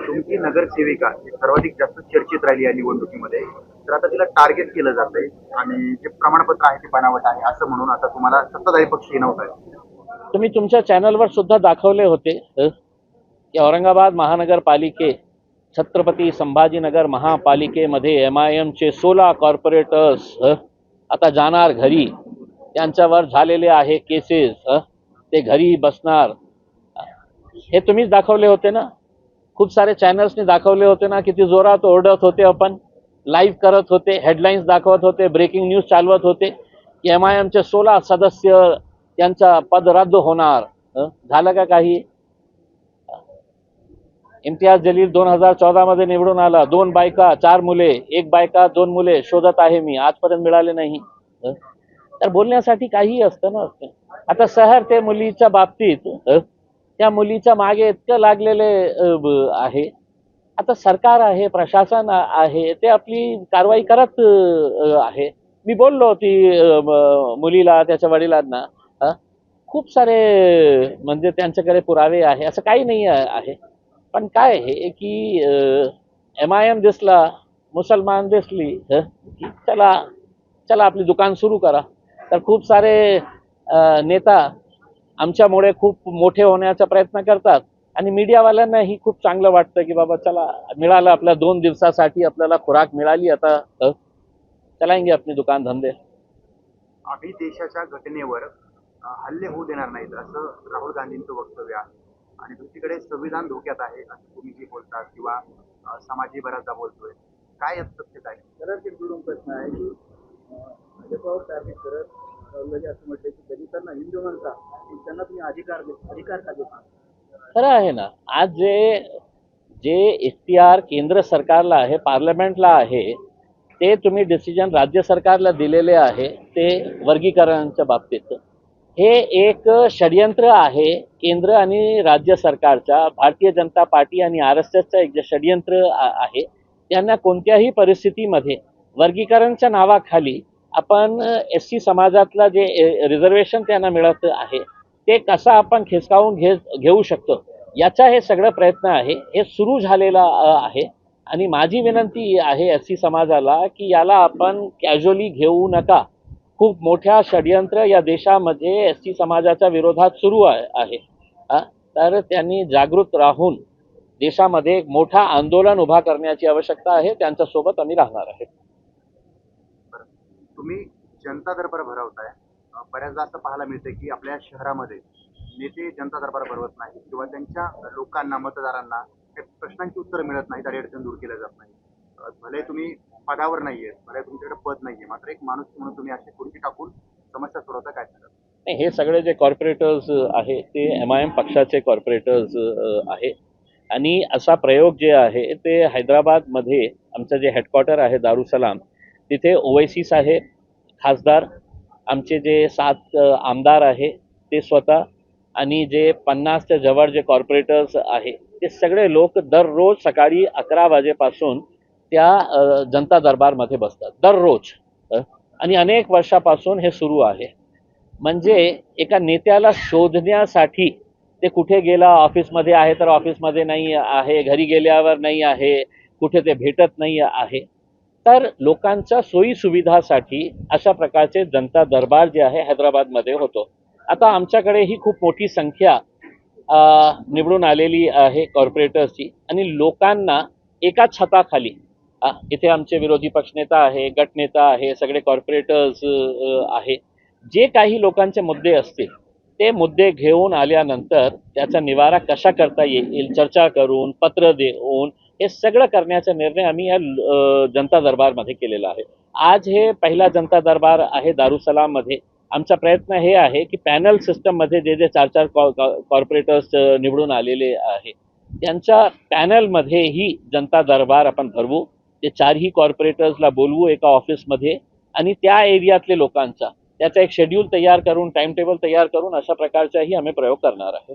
तुमची नगरसेविका सर्वाधिक जास्त चर्चेत राहिली या निवडणुकीमध्ये. तर आता तिला टार्गेट केलं जात आहे आणि जे प्रमाणपत्र आहे ते बनावट आहे असं म्हणून आता तुम्हाला सत्ताधारी पक्ष हिणवत आहे. तुम्ही तुमच्या चॅनलवर सुद्धा दाखवले होते की औरंगाबाद महानगरपालिके छत्रपती संभाजीनगर महापालिकेमध्ये MIMचे 16 कॉर्पोरेटर्स आता जाणार घरी. त्यांच्यावर झालेले आहे केसेस. ते घरी बसणार. हे तुम्हीच दाखवले होते ना. खूप सारे चॅनल्सनी दाखवले होते ना. किती जोरात ओरडत होते, आपण लाईव्ह करत होते, हेडलाईन्स दाखवत होते, ब्रेकिंग न्यूज चालवत होते की MIMचे 16 सदस्य त्यांचा पद रद्द होणार. झालं का काही? इम्तियाज जलील 2014 मध्ये निवडून आला. 2 बायका 4 मुले, 1 बायका 2 मुले शोधत आहे मी, आजपर्यंत मिळाले नाही. तर बोलण्यासाठी काहीही असतं ना. आता सहर ते मुलीच्या बाबतीत त्या मुलीच्या मागे इतकं लागलेले आहे. आता सरकार आहे, प्रशासन आहे, ते आपली कारवाई करत आहे. मी बोललो ती मुलीला, त्याच्या वडिलांना, खूप सारे म्हणजे त्यांच्याकडे पुरावे आहे, असं काही नाही आहे. पण काय आहे की MIM दिसला, मुसलमान दिसली की चला चला आपली दुकान सुरू करा. तर खूप सारे नेता आमच्यामुळे खूप मोठे होण्याचा प्रयत्न करतात आणि मीडियावाल्यांनाही खूप चांगलं वाटतं की बाबा चला मिळालं, आपल्या 2 दिवसासाठी आपल्याला खुराक मिळाली, आता चलाएंगे अपनी दुकान धंदे. आम्ही देशाच्या घटनेवर हल्ले होऊ देणार नाहीत असं राहुल गांधींचं वक्तव्य आहे आणि दुसरीकडे संविधान धोक्यात आहे असं तुम्ही जे बोलतात किंवा समाजही बऱ्याचदा बोलतोय. काय यात सत्यता आहे? खरंच एक दुरून प्रश्न आहे की भाजपावर टार्गेट करत लगे असं म्हटलं की दलितांना हिंदू म्हणता, त्यांना तुम्ही अधिकार का देता? खरं आहे ना. आज जे इख्तियार केंद्र सरकारला आहे, पार्लमेंटला आहे, ते तुम्ही डिसिजन राज्य सरकारला दिलेले आहे ते वर्गीकरणाच्या बाबतीत. हे एक षडयंत्र आहे केंद्र आणि राज्य सरकारच्या. भारतीय जनता पार्टी आणि RSSचं एक जे षडयंत्र आहे, त्यांना कोणत्याही परिस्थितीमध्ये वर्गीकरणच्या नावाखाली आपण SC समाजातला जे रिझर्वेशन त्यांना मिळत आहे ते कसं आपण खिसकावून घेऊ शकतो, याचा हे सगळं प्रयत्न आहे. हे सुरू झालेला आहे आणि माझी विनंती आहे SC समाजाला की याला आपण कॅज्युअली घेऊ नका. खूप मोठ्या षडयंत्र या देशामध्ये SC समाजाच्या विरोधात सुरू आहे. तर त्यांनी जागृत राहून देशामध्ये एक मोठा आंदोलन उभा करण्याची आवश्यकता आहे. त्यांच्यासोबत आम्ही राहणार आहे. तुम्ही जनता दरबार भरवताय. बऱ्याचदा असं पाहायला मिळतं की आपल्या शहरामध्ये नेते जनता दरबार भरवत नाही किंवा त्यांच्या लोकांना, मतदारांना प्रश्नांची उत्तरं मिळत नाहीत, अडचण दूर केल्या जात नाही. भले तुम्ही पदावर नाहीये, भले तुमच्याकडे पद नाहीये, मात्र एक माणूस म्हणून तुम्ही अशी खुर्ची टाकून समस्या सोडवता. काय सांगता? नाही, हे सगळे जे कॉर्पोरेटर्स आहे ते MIM पक्षाचे कॉर्पोरेटर्स आहे आणि असा प्रयोग जे आहे ते हैदराबादमध्ये आमचं जे हेडक्वार्टर आहे दारुसलाम, तिथे OIC साहेब, खासदार, आमचे जे 7 आमदार आहे ते स्वतः आणि जे 50च्या जवळ जे कॉर्पोरेटर्स आहे ते सगळे लोक दररोज सकाळी 11 वाजेपासून त्या जनता दरबारमध्ये बसतात दररोज. आणि अनेक वर्षापासून हे सुरू आहे. म्हणजे एका नेत्याला शोधण्यासाठी ते कुठे गेला, ऑफिसमध्ये आहे तर ऑफिसमध्ये नाही आहे, घरी गेल्यावर नाही आहे, कुठे ते भेटत नाही आहे. तर लोकांच्या सोयीसुविधासाठी अशा प्रकारचे जनता दरबार जे आहे हैदराबादमध्ये होतो. आता आमच्याकडे ही खूप मोठी संख्या निवडून आलेली आहे कॉर्पोरेटर्सची आणि लोकांना एका छताखाली, इथे आमचे विरोधी पक्षनेता आहे, गटनेता आहे, सगळे कॉर्पोरेटर्स आहे, जे काही लोकांचे मुद्दे असतील ते मुद्दे घेऊन आल्यानंतर त्याचा निवारा कशा करता येईल चर्चा करून, पत्र देऊन, हे सगळं करण्याचा निर्णय आम्ही या जनता दरबारमध्ये केलेला आहे. आज हे पहिला जनता दरबार आहे दारुसलाममध्ये. आमचा प्रयत्न हे आहे की पॅनल सिस्टममध्ये जे 4 कॉर्पोरेटर्स निवडून आलेले आहे त्यांच्या पॅनलमध्येही जनता दरबार आपण भरवू. ते 4ही कॉर्पोरेटर्सला बोलवू एका ऑफिसमध्ये आणि त्या एरियातले लोकांचा त्याचा एक शेड्यूल तयार करून, टाइम टेबल तयार करून अशा प्रकारचाही आम्ही प्रयोग करणार आहे.